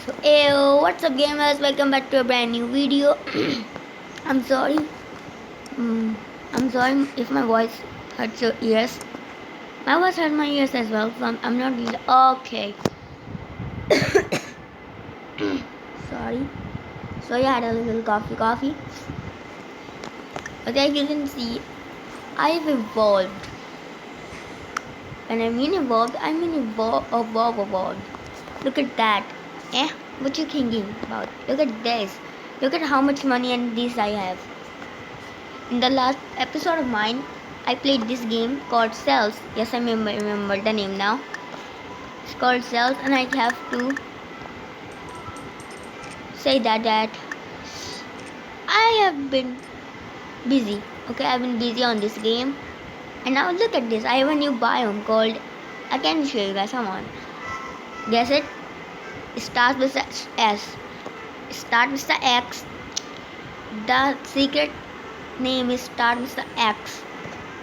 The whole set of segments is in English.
So, hey, what's up, gamers? Welcome back to a brand new video. I'm sorry. Mm, I'm sorry if my voice hurts your ears. My voice hurts my ears as well. So I'm not really okay. Sorry. So I had a little coffee. But as you can see, I've evolved. When I mean evolved, I mean evolved. Look at that. Eh? What you thinking about? Look at this. Look at how much money and this I have. In the last episode of mine, I played this game called Cells. Yes, I remember the name now. It's called Cells, and I have to say that I have been busy. Okay, I've been busy on this game. And now look at this. I have a new biome called. I can show you guys. Come on. Guess it. It starts with the S. It starts with the X. The secret name is start with the X.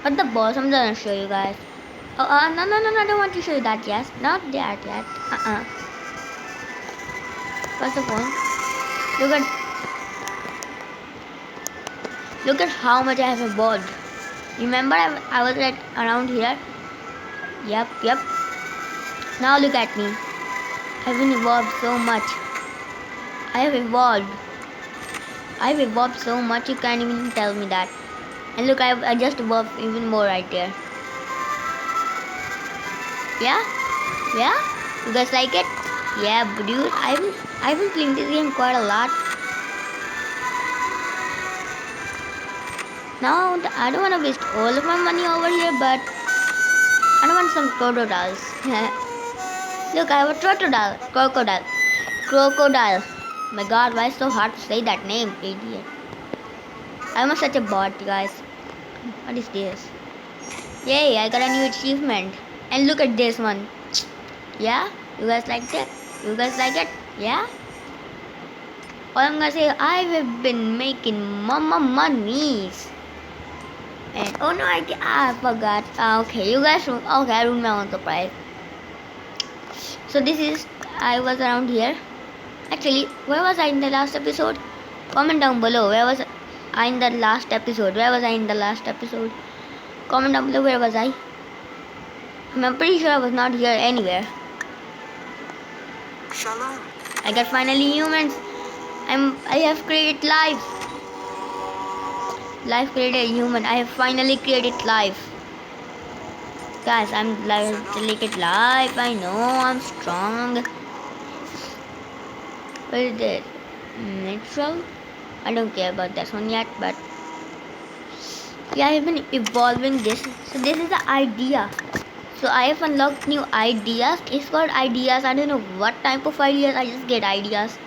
But the boss, I'm gonna show you guys. No, I don't want to show you that yet. Not that yet. First of all, look at how much I have evolved. Remember, I was like around here. Yep. Now look at me. I've been evolved so much. I've evolved so much. You can't even tell me that. And look, I just evolved even more right there. Yeah. You guys like it? Yeah, dude. I've been playing this game quite a lot. Now I don't want to waste all of my money over here, but I don't want some crocodiles. Look, I have a crocodile. My God, why is it so hard to say that name, idiot? I'm such a bot, guys. What is this? Yay, I got a new achievement. And look at this one. Yeah? You guys like that? You guys like it? Yeah? All I'm gonna say, I've been making mama monies. And oh no, I forgot. Okay, you guys. Okay, I ruined my own surprise. So this is. I was around here. Actually, where was I in the last episode? Comment down below. Where was I in the last episode? Comment down below. Where was I? I'm pretty sure I was not here anywhere. Shalom. I got finally humans. I have created life. Life created a human. I have finally created life. Guys, I'm created life. I know I'm strong. What is this? Natural? I don't care about that one yet, but yeah, I've been evolving this. So this is the idea. So I have unlocked new ideas. It's called ideas. I don't know what type of ideas. I just get ideas.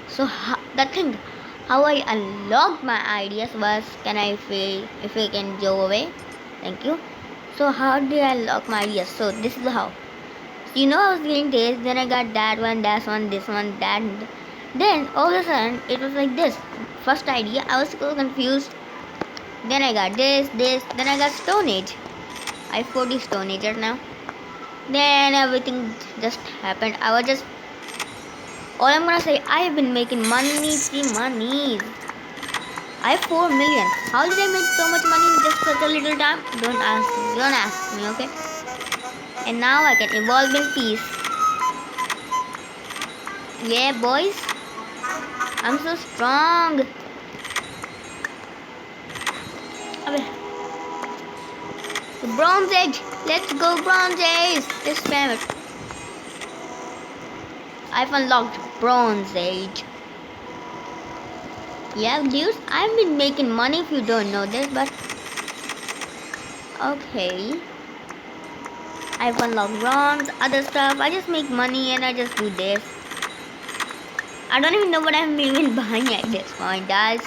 So the thing, how I unlocked my ideas was, can I if I can go away? Thank you. So how did I unlock my ideas? So this is how. So you know I was getting this, then I got that one, this one, that. Then all of a sudden it was like this. First idea, I was so confused. Then I got this, then I got Stone Age. I have 40 Stone Ages now. Then everything just happened. All I'm gonna say, I have been making money. I have 4 million. How did I make so much money in just such a little time? Don't ask me, okay? And now I can evolve in peace. Yeah, boys. I'm so strong. Okay. The Bronze Age. Let's go Bronze Age. Let's spam it. I've unlocked Bronze Age. Yeah, dudes, I've been making money if you don't know this, but okay. I've unlocked bronze, other stuff. I just make money and I just do this. I don't even know what I'm even buying at this point, guys.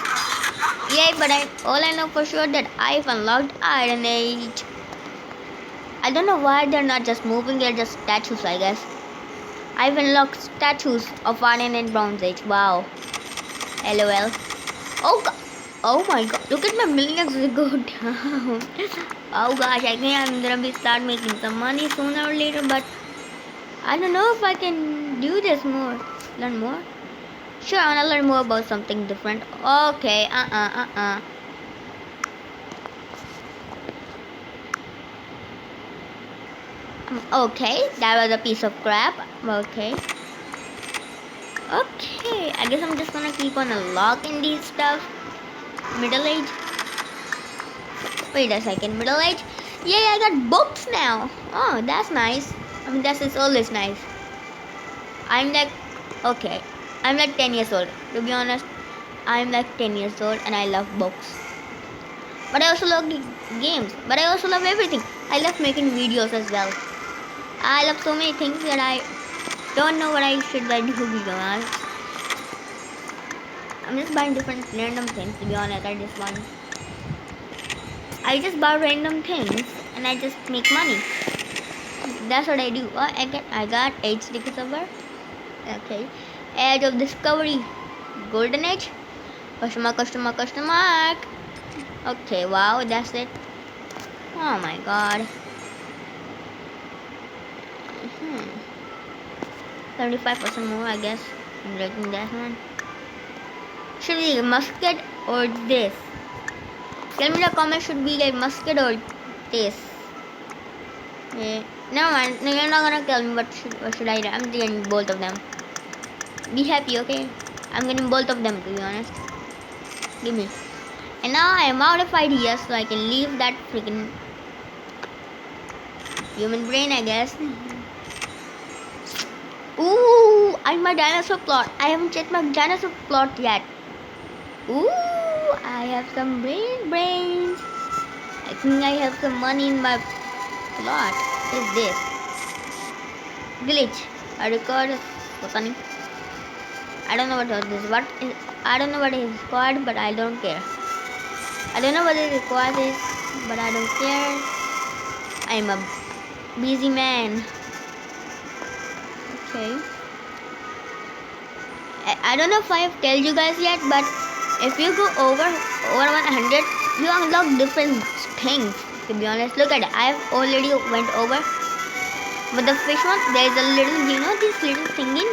Yay, but all I know for sure that I've unlocked Iron Age. I don't know why they're not just moving, they're just statues, I guess. I've unlocked statues of Iron and Bronze Age. Wow. LOL. Oh God. Oh my God. Look at my millions go down. Oh gosh, I think I'm gonna start making some money sooner or later, but I don't know if I can do this more. Learn more? Sure, I wanna learn more about something different. Okay, Okay, that was a piece of crap. Okay. Okay, I guess I'm just gonna keep on unlocking these stuff. Middle age. Wait a second, middle age? Yay, I got books now. Oh, that's nice. I mean, that's always nice. I'm like, okay, I'm like 10 years old. To be honest, I'm like 10 years old and I love books. But I also love games. But I also love everything. I love making videos as well. I love so many things that I don't know what I should do, to be honest. I'm just buying different random things, to be honest. I just buy random things and I just make money. That's what I do. Oh, I got HD server. Okay. Age of Discovery. Golden Age. Customer mark. Okay, wow, that's it. Oh my god. 75% more, I guess. I'm liking that one. Should we get musket or this? Tell me in the comments, should we get musket or this? Yeah. Never mind. No, you're not gonna tell me what should I do. I'm getting both of them. Be happy, okay? I'm getting both of them, to be honest. Give me. And now I am out of ideas, so I can leave that freaking human brain, I guess. Ooh, I'm my dinosaur plot. I haven't checked my dinosaur plot yet. Ooh, I have some brains. I think I have some money in my plot. What is this? Glitch. I record. Funny. I don't know what this. I don't know what it is called, but I don't care. I don't know what it requires is, but I don't care. I'm a busy man. Okay. I don't know if I have told you guys yet, but if you go over 100, you unlock different things. To be honest, look at it. I have already went over. But the fish one, there is a little, this little thingy.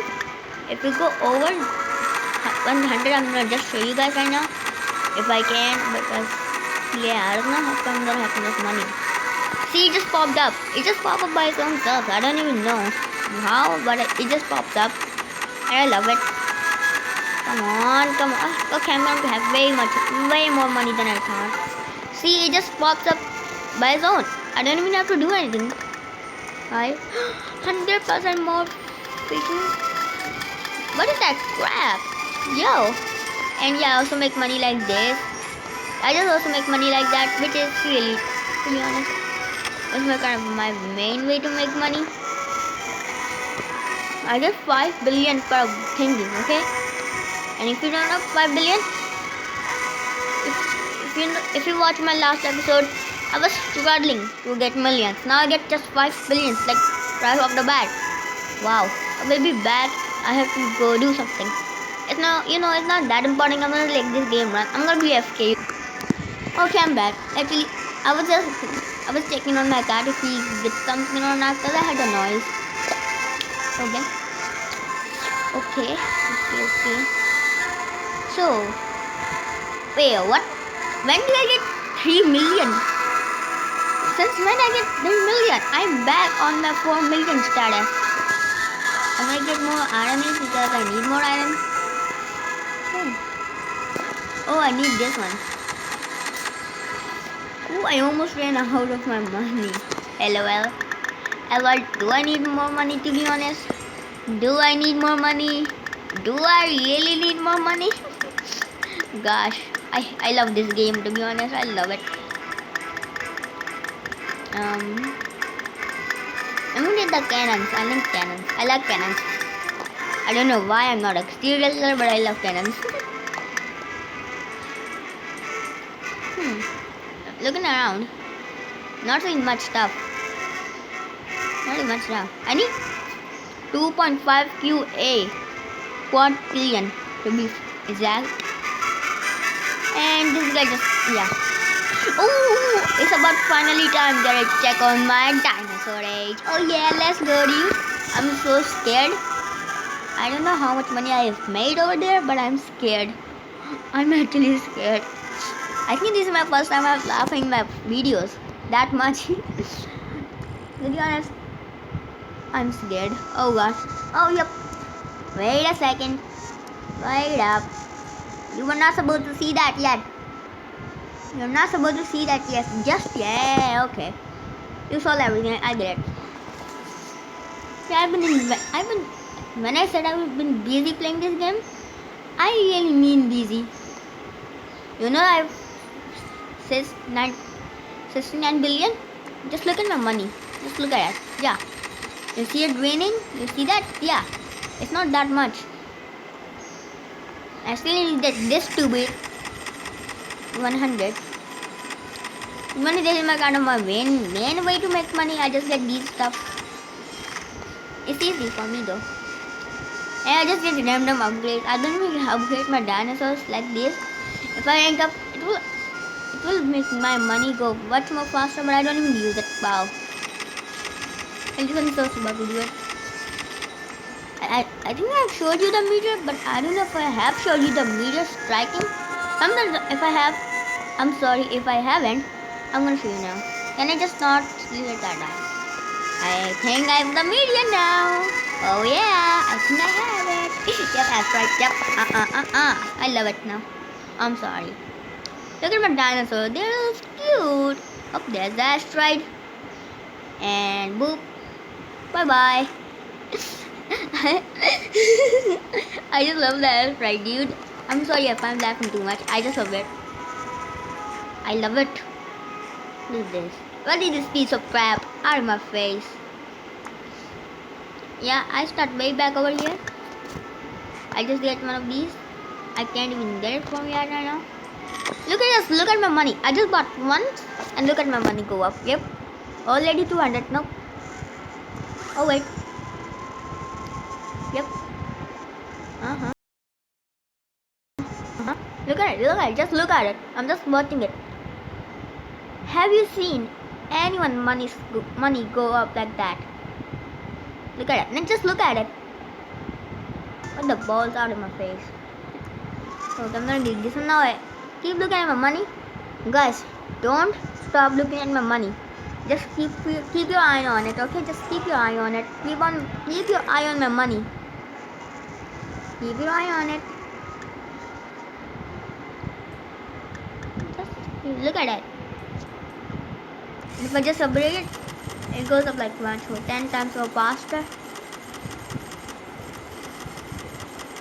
If you go over 100, I'm gonna just show you guys right now, if I can, because yeah, I don't know how come I'm gonna have enough money. See, it just popped up. It just popped up by its own self. I don't even know how, but it just popped up, and I love it. Come on. Okay, I'm going to have way more money than I thought. See, it just pops up by its own. I don't even have to do anything. Right? 100% more freaking. What is that crap? Yo. And yeah, I also make money like this. I just also make money like that, which is really, to be honest, it's my kind of my main way to make money. I get 5 billion per thinking, okay? And if you don't know 5 billion, if you watch my last episode, I was struggling to get millions. Now I get just 5 billions, like right off the bat. Wow, I will be back. I have to go do something. It's not, it's not that important. I'm gonna let this game run. I'm gonna be FK. Okay, I'm back. Actually, I was checking on my cat if he gets something or not, because I had a noise. Okay. So, wait, what? When do I get 3 million? Since when I get 3 million? I'm back on my 4 million status. I'm gonna get more items because I need more items. Oh, I need this one. Oh, I almost ran out of my money. LOL. Do I need more money, to be honest? Do I need more money? Do I really need more money? Gosh, I love this game, to be honest. I love it. I'm gonna get the cannons. I like cannons. I don't know why I'm not a serial killer, but I love cannons. Looking around, not seeing much stuff. I need 2.5 QA quad billion to be exact. And this guy just, yeah. Oh, it's about finally time that I check on my dinosaur age. Oh yeah, let's go, dude. I'm so scared. I don't know how much money I have made over there, but I'm scared. I'm actually scared. I think this is my first time I'm laughing in my videos that much. To be honest, I'm scared. Oh gosh. Oh yep. Wait a second. Wait up. You were not supposed to see that yet. You're not supposed to see that yet. Just yeah. Okay. You saw everything. I get it. Yeah, I've been. When I said I've been busy playing this game, I really mean busy. You know I've says 69 billion. Just look at my money. Just look at it. Yeah. You see it draining? You see that? Yeah. It's not that much. I still need this to be 100. Money, this is my kind of my main way to make money. I just get these stuff. It's easy for me though. And I just get random upgrades. I don't really upgrade my dinosaurs like this. If I rank up, it will make my money go much more faster, but I don't even use it. Wow. I just so about to do it. I think I've showed you the meter, but I don't know if I have showed you the meter striking. Sometimes if I have, I'm sorry. If I haven't, I'm gonna show you now. Can I just not let that die? I think I have the meteor now. Oh yeah, I think I have it. Yep, that's right. Yep. I love it now. I'm sorry. Look at my dinosaur. They're cute. Oh, there's the asteroid. And boop. Bye bye. I just love the asteroid, dude. I'm sorry if I'm laughing too much. I just love it. I love it. What is this? What is this piece of crap out of my face? Yeah, I start way back over here. I just get one of these. I can't even get it from here right now. Look at this. Look at my money. I just bought one, and look at my money go up. Yep. Already 200. Nope. Oh wait. Yep. Look at it. Look at it. Just look at it. I'm just watching it. Have you seen anyone money go up like that? Look at it. And just look at it. What the balls out of my face. So I'm gonna do this now. Keep looking at my money. Guys, don't stop looking at my money. Just keep your eye on it, okay? Just keep your eye on it. Keep your eye on my money. Keep your eye on it. Just look at it. If I just upgrade it, it goes up like 10 times more faster.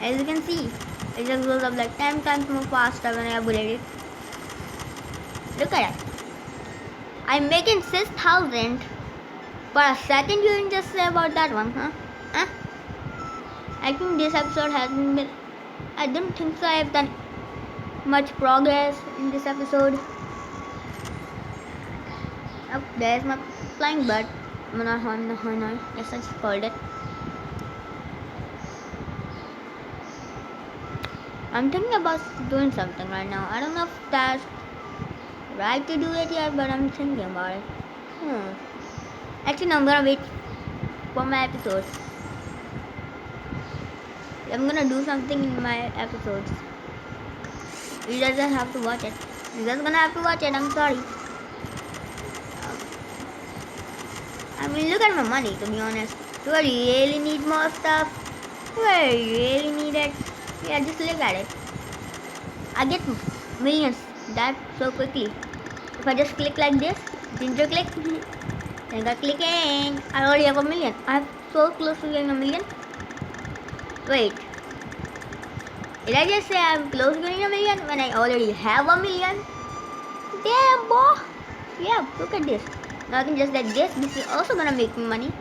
As you can see, it just goes up like 10 times more faster when I upgrade it. Look at it. I'm making 6,000 for a second. You didn't just say about that one, huh? Huh? I think this episode hasn't been. I don't think so. I have done much progress in this episode. Oh, there's my flying bird. Hanoi. Yes, I just called it. I'm thinking about doing something right now. I don't know if that's right to do it yet, but I'm thinking about it. Actually, no, I'm gonna wait for my episodes. I'm gonna do something in my episodes. You guys just have to watch it. You guys gonna have to watch it. I'm sorry. I mean, look at my money. To be honest, do I really need more stuff? Do I really need it? Yeah, just look at it. I get millions that so quickly. If I just click like this, ginger click, then I clicking. I already have a million. I'm so close to getting a million. Wait. Did I just say I'm close to getting a million when I already have a million? Damn, boy. Yeah, look at this. Now I can just like this. This is also gonna make me money.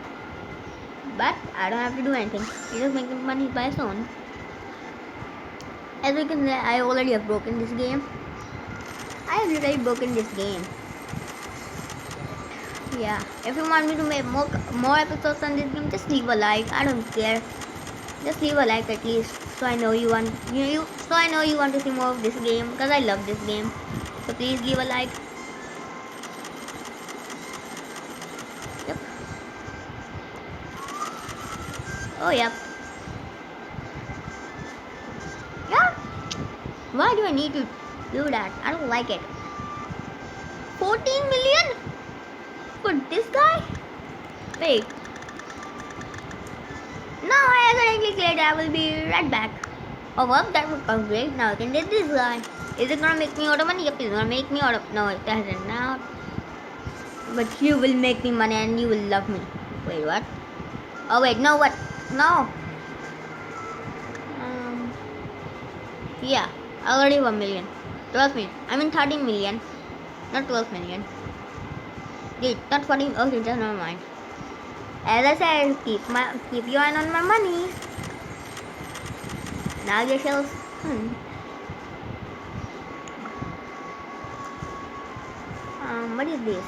But I don't have to do anything. It's just making money by its own. As you can see, I already have broken this game. I have already broken this game. Yeah. If you want me to make more episodes on this game, just leave a like. I don't care. Just leave a like at least, so I know you want so I know you want to see more of this game, because I love this game. So please leave a like. Yep. Oh yep. Why do I need to do that? I don't like it. 14 million for this guy? Wait. Now I accidentally clicked. I will be right back. Oh well, that would be great. Now I can get this guy. Is it gonna make me out of money? Yep, it's gonna make me out of. No, it doesn't now. But you will make me money and you will love me. Wait, what? Oh wait, no, what? No. Um. Yeah, I already have a million. 12 million. I mean 13 million, not 12 million. Wait, not 14. Okay, just never mind. As I said, keep your eye on my money. Now you shall. What is this?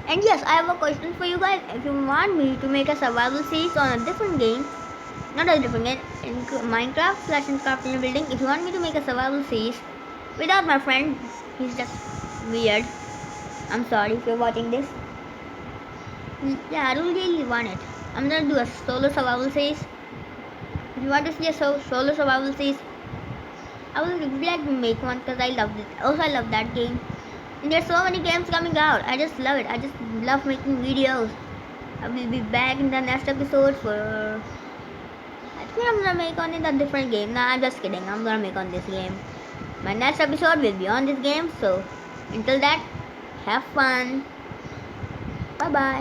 And yes, I have a question for you guys. If you want me to make a survival series on a different game, not a different game, in Minecraft slash Minecraft building, if you want me to make a survival series without my friend, he's just weird. I'm sorry if you're watching this. Yeah, I don't really want it. I'm gonna do a solo survival series. If you want to see a solo survival series, I will gladly make one because I love it. Also, I love that game. And there's so many games coming out. I just love it. I just love making videos. I will be back in the next episode for. I think I'm gonna make on it a different game. Nah, I'm just kidding. I'm gonna make on this game. My next episode will be on this game. So until that, have fun. Bye bye.